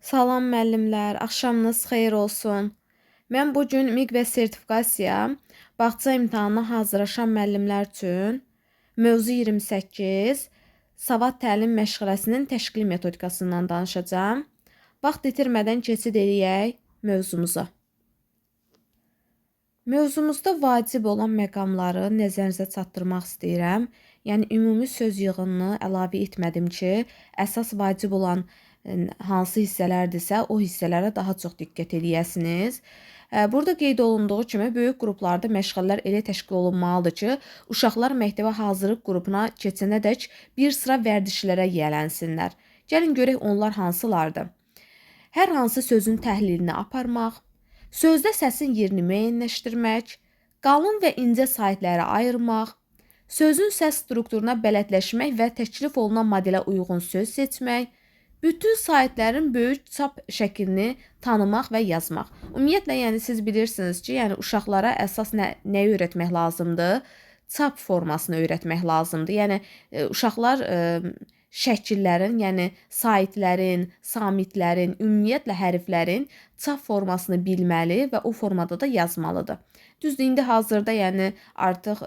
Salam müəllimlər, axşamınız xeyir olsun. Mən bu gün MİQ və sertifikasiya bağça imtahanına hazırlaşan müəllimlər üçün mövzu 28 savad təlim məşğələsinin təşkil metodikasından danışacağam. Vaxt itirmədən keçid eləyək mövzumuza. Mövzumuzda vacib olan məqamları nəzərinizə çatdırmaq istəyirəm. Yəni ümumi söz yığınını əlavə etmədim ki, əsas vacib olan hansı hissələrdirsə, o hissələrə daha çox diqqət eləyəsiniz. Burada qeyd olunduğu kimi böyük qruplarda məşğələlər elə təşkil olunmalıdır ki, uşaqlar məktəbə hazırlıq qrupuna keçənədək bir sıra vərdişlərə yiyələnsinlər. Gəlin görək onlar hansılardır. Hər hansı sözün təhlilini aparmaq, sözdə səsin yerini müəyyənləşdirmək, qalın və incə sahitləri ayırmaq, sözün səs strukturuna bələdləşmək və təklif olunan modelə uyğun söz seçmək, bütün sahitlərin böyük çap şəklini tanımaq və yazmaq. Ümumiyyətlə, yəni siz bilirsiniz ki, yəni uşaqlara əsas nəyi öyrətmək lazımdır? Çap formasını öyrətmək lazımdır. Yəni uşaqlar şəkillərin, yəni saitlərin, samitlərin, ümumiyyətlə hərflərin çap formasını bilməli və o formada da yazmalıdır. Düzdür, indi hazırda yəni artıq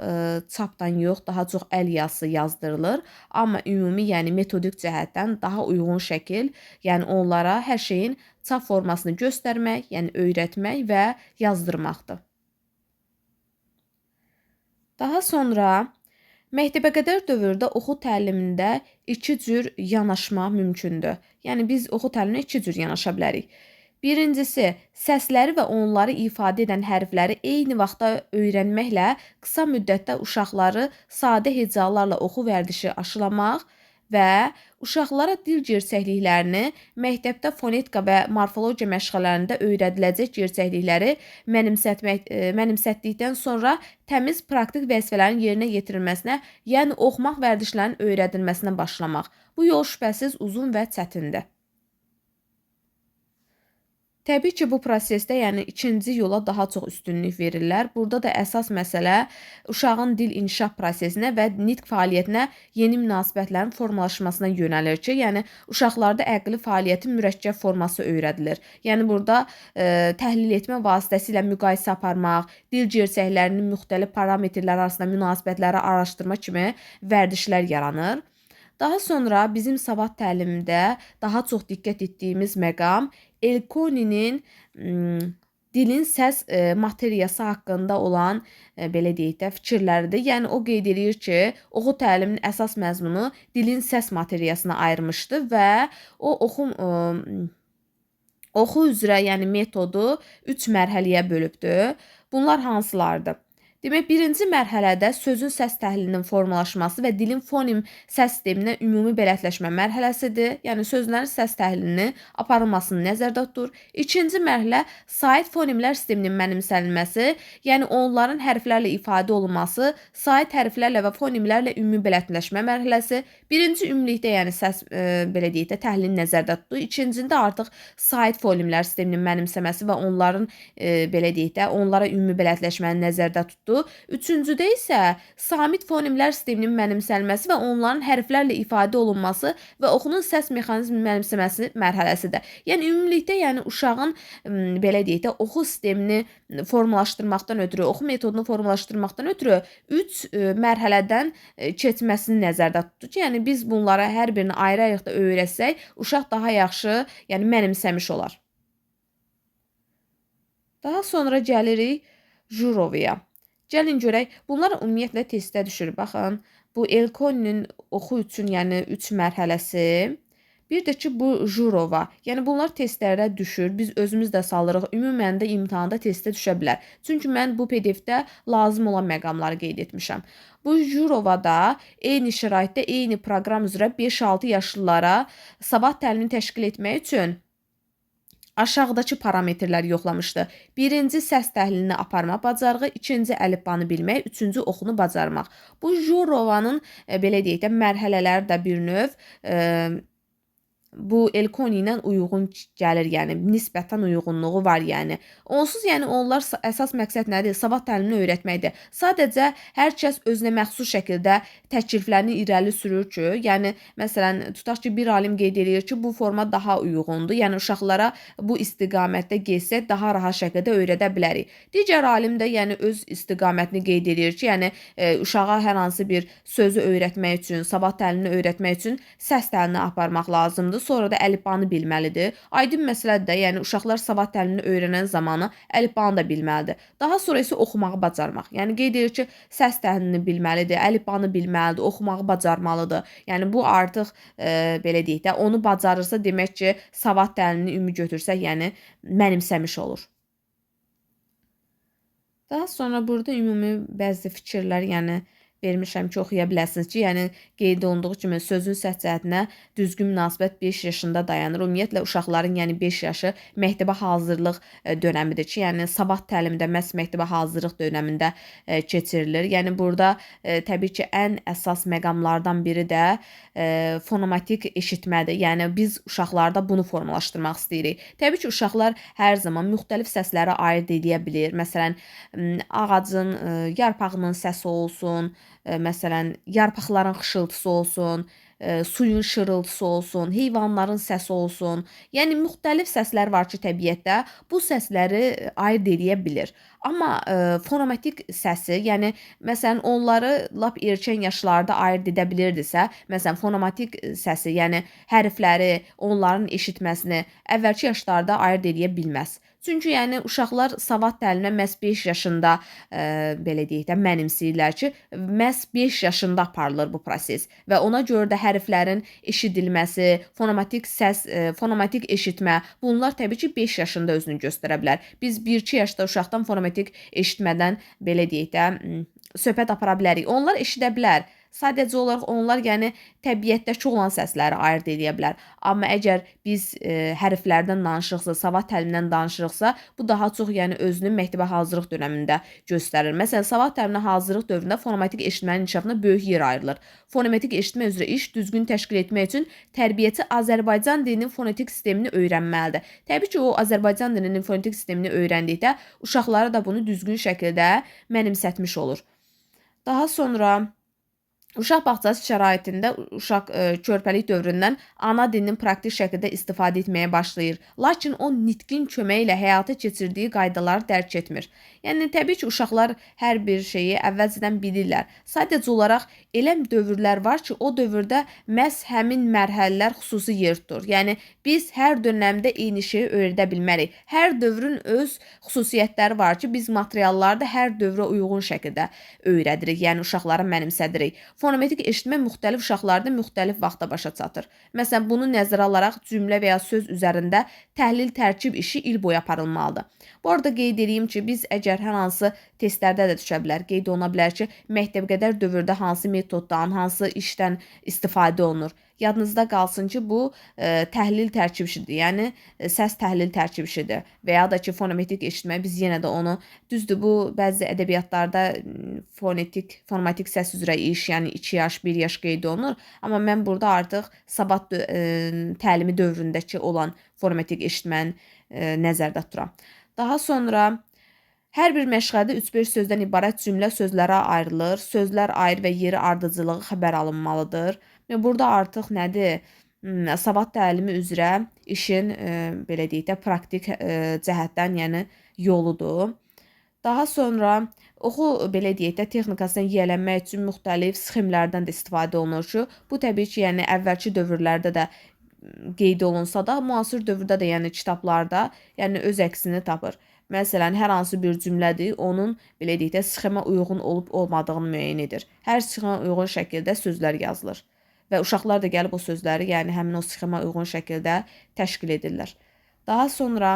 çapdan yox, daha çox əl yazısı yazdırılır, amma ümumi, yəni metodik cəhətdən daha uyğun şəkil, yəni onlara hər şeyin çap formasını göstərmək, yəni öyrətmək və yazdırmaqdır. Daha sonra məktəbəqədər dövrdə oxu təlimində iki cür yanaşma mümkündür. Yəni biz oxu təliminə iki cür yanaşa bilərik. Birincisi, səsləri və onları ifadə edən hərfləri eyni vaxtda öyrənməklə qısa müddətdə uşaqları sadə hecalarla oxu vərdişi aşılamaq və uşaqlara dil gerçəkliklərini məktəbdə fonetika və morfologiya məşğələlərində öyrədiləcək gerçəklikləri mənimsətdikdən sonra təmiz praktik vəzifələrin yerinə yetirilməsinə, yəni oxumaq vərdişlərinin öyrədilməsinə başlamaq. Bu yol şübhəsiz uzun və çətindir. Təbii ki, bu prosesdə yəni ikinci yola daha çox üstünlük verirlər. Burada da əsas məsələ uşağın dil inkişaf prosesinə və nitq fəaliyyətinə yeni münasibətlərin formalaşmasına yönəlir ki, yəni uşaqlarda əqli fəaliyyətin mürəkkəb forması öyrədilir. Yəni burada təhlil etmə vasitəsilə müqayisə aparmaq, dil gerçəklərinin müxtəlif parametrlər arasında münasibətləri araşdırma kimi vərdişlər yaranır. Daha sonra bizim savad təlimində daha çox diqqət etdiyimiz məqam Elkoninin dilin səs materiyası haqqında olan belə deyək də fikirləridir. Yəni o qeyd edir ki, oxu təliminin əsas məzmunu dilin səs materiyasına ayırmışdı və o oxu üzrə, yəni metodu 3 mərhələyə bölübdü. Bunlar hansılardır? Demək, birinci mərhələdə sözün səs təhlilinin formalaşması və dilin fonem səs sisteminə ümumi bələdləşmə mərhələsidir. Yəni, sözlərin səs təhlilini aparılmasını nəzərdə tutur. İkinci mərhələ sait fonemlər sisteminin mənimsənilməsi, yəni onların hərflərlə ifadə olunması, sait hərflərlə və fonemlərlə ümumi bələdləşmə mərhələsi. Birinci ümumilikdə, yəni səs belə deyək də təhlilini nəzərdə tutur. İkincində artıq sait fonemlər sisteminin mənimsəməsi və onların belə deyək də onlara ümumi bələdləşməni nəzərdə tutdu. Üçüncüdə isə samit fonemlər sisteminin mənimsənilməsi və onların hərflərlə ifadə olunması və oxunun səs mexanizminin mənimsəməsi mərhələsidir. Yəni ümumilikdə, yəni uşağın belə deyək də oxu sistemini formalaşdırmaqdan ötürü, oxu metodunu formalaşdırmaqdan ötürü 3 mərhələdən keçməsini nəzərdə tutur ki, yəni biz bunlara hər birini ayrı-ayrı da öyrətsək, uşaq daha yaxşı, yəni mənimsəmiş olar. Daha sonra gəlirik Jurovaya. Gəlin görək, bunlar ümumiyyətlə testdə düşür. Baxın, bu Elkoninin oxu üçün, yəni 3 mərhələsi. Bir də ki, bu Jurova. Yəni bunlar testlərdə düşür. Biz özümüz də salırıq. Ümumən də imtahanda testdə düşə bilər. Çünki mən bu PDF-də lazım olan məqamları qeyd etmişəm. Bu Jurovada eyni şəraitdə, eyni proqram üzrə 5-6 yaşlılara savad təlimini təşkil etmək üçün aşağıdakı parametrləri yoxlamışdı. Birinci səs təhlilini aparma bacarığı, ikinci əlifbanı bilmək, üçüncü oxunu bacarmaq. Bu Jurovanın belə deyək də mərhələləri də bir növ bu Elkoni ilə uyğun gəlir, yəni nisbətən uyğunluğu var, yəni. Onsuz yəni onlar əsas məqsəd nədir? Savad təlimini öyrətməkdir. Sadəcə hər kəs özünə məxsus şəkildə təkliflərini irəli sürür ki, yəni məsələn tutaq ki, bir alim qeyd edir ki, bu forma daha uyğundur. Yəni uşaqlara bu istiqamətdə getsək daha rahat şəkildə öyrədə bilərik. Digər alim də yəni öz istiqamətini qeyd edir ki, yəni uşağa hər hansı bir sözü öyrətmək üçün, savad təlimini öyrətmək üçün səs təlimini aparmaq lazımdır. Sonra da əlifbanı bilməlidir. Aydın məsələdir də, yəni uşaqlar savad təlimini öyrənən zamanı əlifbanı da bilməlidir. Daha sonra isə oxumağı bacarmaq. Yəni qeyd edir ki, səs təlimini bilməlidir, əlifbanı bilməlidir, oxumağı bacarmalıdır. Yəni bu artıq belə deyək də, onu bacarırsa demək ki, savad təlimini ümumi götürsək, yəni mənimsəmiş olur. Daha sonra burada ümumi bəzi fikirlər, yəni vermişəm ki, oxuya biləsiniz ki, yəni qeyd olunduğu kimi sözün səs cəhətinə düzgün münasibət 5 yaşında dayanır. Ümumiyyətlə uşaqların yəni 5 yaşı məktəbə hazırlıq dönəmidir ki, yəni sabah təlimdə məhz məktəbə hazırlıq dönəmində keçirilir. Yəni burada təbii ki, ən əsas məqamlardan biri də fonomatik eşitmədir. Yəni biz uşaqlarda bunu formalaşdırmaq istəyirik. Təbii ki, uşaqlar hər zaman müxtəlif səsləri ayırd edə bilir. Məsələn, ağacın, yarpağının səsi olsun, məsələn, yarpaqların xışıltısı olsun, suyun şırıltısı olsun, heyvanların səsi olsun. Yəni müxtəlif səslər var ki, təbiətdə bu səsləri ayırd edə bilir. Amma fonomatik səsi, yəni məsələn onları lap erkən yaşlarda ayırd edə bilirdisə, məsələn fonomatik səsi, yəni hərfləri, onların eşitməsini əvvəlki yaşlarda ayırd edə bilməz. Çünki yəni uşaqlar savad təliminə məhz 5 yaşında belə deyək də mənimsəyirlər ki, məhz 5 yaşında aparılır bu proses və ona görə də hərflərin eşidilməsi, fonomatik səs, fonomatik eşitmə, bunlar təbii ki 5 yaşında özünü göstərə bilər. Biz 1-2 yaşda uşaqdan fonomatik eşitmədən belə deyək də söhbət apara bilərik. Onlar eşidə bilər. Sadəcə olaraq onlar yəni təbiətdəki olan səsləri ayırd edə bilər. Amma əgər biz hərflərdən danışırıqsa, savad təlimindən danışırıqsa, bu daha çox yəni özünü məktəbə hazırlıq dönəmində göstərir. Məsələn, savad təliminə hazırlıq dövründə fonomatik eşitmənin inkişafına böyük yer ayrılır. Fonetik eşitmə üzrə iş düzgün təşkil etmək üçün tərbiyəçi Azərbaycan dilinin fonetik sistemini öyrənməlidir. Təbii ki, o Azərbaycan dilinin fonetik sistemini öyrəndikdə uşaqlara da bunu düzgün şəkildə mənimsətmiş olur. Daha sonra uşaq bağçası şəraitində uşaq körpəlik dövründən ana dilinin praktik şəkildə istifadə etməyə başlayır. Lakin o nitqin köməyi ilə həyata keçirdiyi qaydaları dərk etmir. Yəni təbii ki, uşaqlar hər bir şeyi əvvəlcədən bilirlər. Sadəcə olaraq elə dövrlər var ki, o dövrdə məhz həmin mərhələlər xüsusi yer tutur. Yəni biz hər dönəmdə eyni şeyi öyrədə bilmərik. Hər dövrün öz xüsusiyyətləri var ki, biz materialları da hər dövrə uyğun şəkildə öyrədirik. Yəni uşaqlara mənimsədirik. Fonetik eşitmə müxtəlif uşaqlarda müxtəlif vaxtda başa çatır. Məsələn, bunu nəzərə alaraq cümlə və ya söz üzərində təhlil tərkib işi il boyu aparılmalıdır. Bu arada qeyd edeyim ki, biz əgər hər hansı testlərdə də düşə bilər, qeyd oluna bilər ki, məktəbqədər dövrdə hansı metoddan, hansı işdən istifadə olunur. Yadınızda qalsın ki, bu təhlil tərkib işidir, yəni səs təhlil tərkib işidir və ya da ki, fonetik eşitmə biz yenə də onu, düzdür, bu bəzi ədəbiyyatlarda fonetik səs üzrə iş, yəni 2 yaş, 1 yaş qeyd olunur, amma mən burada artıq sabah təlimi dövründəki olan fonetik eşitməni nəzərdə tuturam. Daha sonra hər bir məşğələdə 3-5 sözdən ibarət cümlə sözlərə ayrılır, sözlər ayrı və yeri ardıcılığı xəbər alınmalıdır. Burada artıq nədir? Savad təlimi üzrə işin belə deyək də praktik cəhətdən, yəni yoludur. Daha sonra oxu belə deyək də texnikasından yiyələnmək üçün müxtəlif sxemlərdən də istifadə olunur ki, bu təbii ki, yəni əvvəlki dövrlərdə də qeyd olunsa da, müasir dövrdə də, yəni kitablarda, yəni öz əksini tapır. Məsələn, hər hansı bir cümlədir, onun belə deyək də sxemə uyğun olub olmadığını müəyyən edir. Hər sxemə uyğun şəkildə sözlər yazılır və uşaqlar da gəlib o sözləri, yəni həmin o sxemə uyğun şəkildə təşkil edirlər. Daha sonra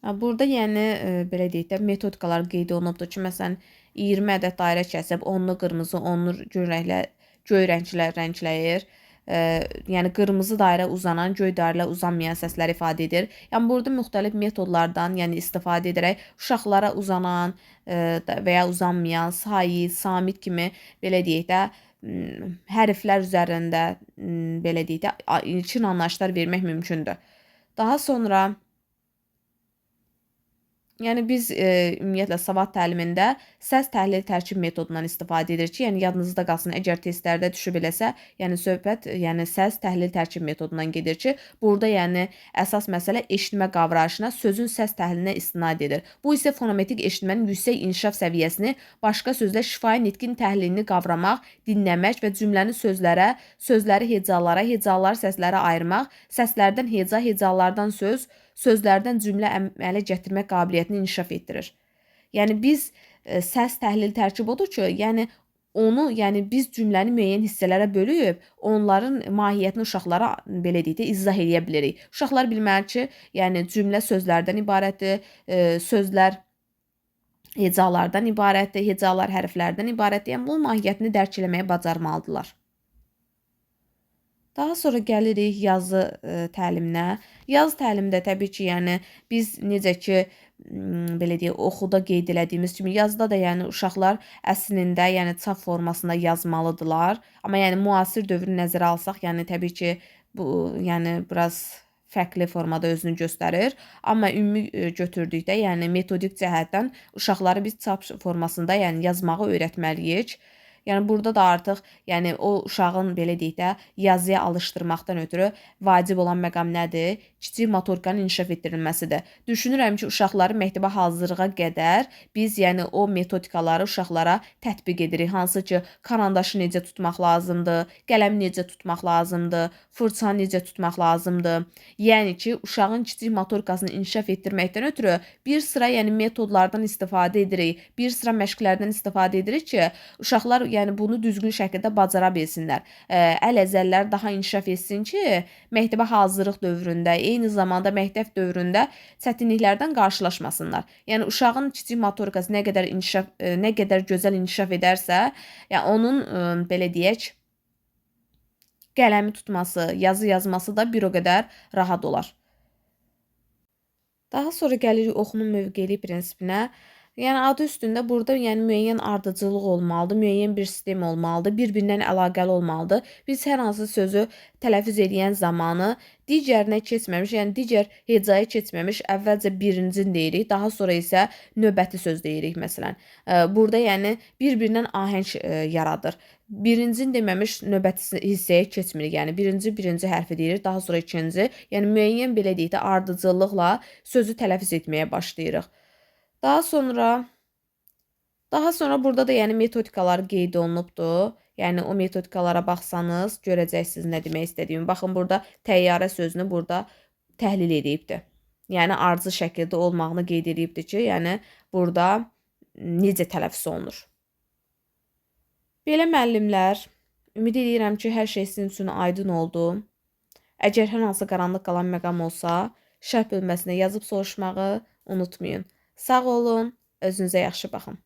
burada yəni belə deyək də metodikalar qeyd olunubdur ki, məsələn 20 ədəd dairə kəsib, 10-lu qırmızı, 10-lu göy rənglə rəngləyir. Yəni qırmızı dairə uzanan, göy dairə uzanmayan səslər ifadə edir. Yəni burada müxtəlif metodlardan, yəni istifadə edərək uşaqlara uzanan və ya uzanmayan, sait, samit kimi belə deyək də hərflər üzərində belə deyək də ilkin anlayışlar vermək mümkündür. Daha sonra yəni biz ümumiyyətlə savad təlimində səs təhlil tərkib metodundan istifadə edirik ki, yəni yadınızda qalsın, əgər testlərdə düşüb eləsə, yəni söhbət yəni səs təhlil tərkib metodundan gedir ki, burada yəni əsas məsələ eşitmə qavrayışına, sözün səs təhlilinə istinad edir. Bu isə fonetik eşitmənin yüksək inkişaf səviyyəsini, başqa sözlə şifahi nitqin təhlilini qavramaq, dinləmək və cümləni sözlərə, sözləri hecalara, hecaları səslərə ayırmaq, səslərdən heca, hecalardan söz, sözlərdən cümlə əmələ gətirmə qabiliyyətini inkişaf etdirir. Yəni biz səs təhlil tərkib odur ki, yəni biz cümləni müəyyən hissələrə bölüb, onların mahiyyətini uşaqlara belə deyək də izah edə bilirik. Uşaqlar bilməli ki, yəni cümlə sözlərdən ibarətdir, sözlər hecalardan ibarətdir, hecalar hərflərdən ibarətdir. Yəni bunun mahiyyətini dərk etməyə bacarmalıdırlar. Daha sonra gəlirik yazı təliminə. Yazı təlimində təbii ki, yəni biz necə ki, belə deyək, oxuda qeyd elədiyimiz kimi yazıda da yəni uşaqlar əslində yəni çap formasında yazmalıdırlar. Amma yəni müasir dövrü nəzərə alsaq, yəni təbii ki, bu yəni biraz fərqli formada özünü göstərir. Amma ümumi götürdükdə, yəni metodik cəhətdən uşaqları biz çap formasında yəni yazmağı öyrətməliyik. Yəni burada da artıq yəni o uşağın belə deyək də yazıya alışdırmaqdan ötürü vacib olan məqam nədir? Kiçik motorikanın inkişaf etdirilməsidir. Düşünürəm ki, uşaqları məktəbə hazırlığa qədər biz yəni o metodikaları uşaqlara tətbiq edirik. Hansı ki, karandaşı necə tutmaq lazımdır, qələmi necə tutmaq lazımdır, fırçanı necə tutmaq lazımdır. Yəni ki, uşağın kiçik motorikasını inkişaf etdirməkdən ötürü bir sıra yəni metodlardan istifadə edirik, bir sıra məşqlərdən istifadə edirik ki, uşaqlar yəni bunu düzgün şəkildə bacara bilsinlər. Əl-əzəllər daha inkişaf etsin ki, məktəbə hazırlıq dövründə, eyni zamanda məktəb dövründə çətinliklərdən qarşılaşmasınlar. Yəni uşağın kiçik motorikası nə qədər gözəl inkişaf edərsə, yəni onun belə deyək, qələmi tutması, yazı yazması da bir o qədər rahat olar. Daha sonra gəlirik oxunun mövqelik prinsipinə. Yəni adı üstündə burada yəni müəyyən ardıcıllıq olmalıdır, müəyyən bir sistem olmalıdır, bir-birindən əlaqəli olmalıdır. Biz hər hansı sözü tələffüz edən zamanı digərinə keçməmiş, yəni digər hecaya keçməmiş əvvəlcə birincini deyirik, daha sonra isə növbəti söz deyirik məsələn. Burada yəni bir-birindən ahəng yaradır. Birincini deməmiş növbəti hissəyə keçmirik. Yəni birinci hərfi deyirik, daha sonra ikinci. Yəni müəyyən belə deyək də ardıcıllıqla sözü tələffüz etməyə başlayırıq. Daha sonra burada da yəni metodikalar qeyd olunubdur. Yəni o metodikalara baxsanız görəcəksiniz nə demək istədiyimi. Baxın burada təyyarə sözünü burada təhlil edibdir. Yəni ardıcıl şəkildə olmağını qeyd edibdir ki, yəni burada necə tələffüz olunur. Belə müəllimlər, ümid edirəm ki, hər şey sizin üçün aydın oldu. Əgər hər hansı qaranlıq qalan məqam olsa, şərh bölməsinə yazıb soruşmağı unutmayın. Sağ olun, özünüzə yaxşı baxın.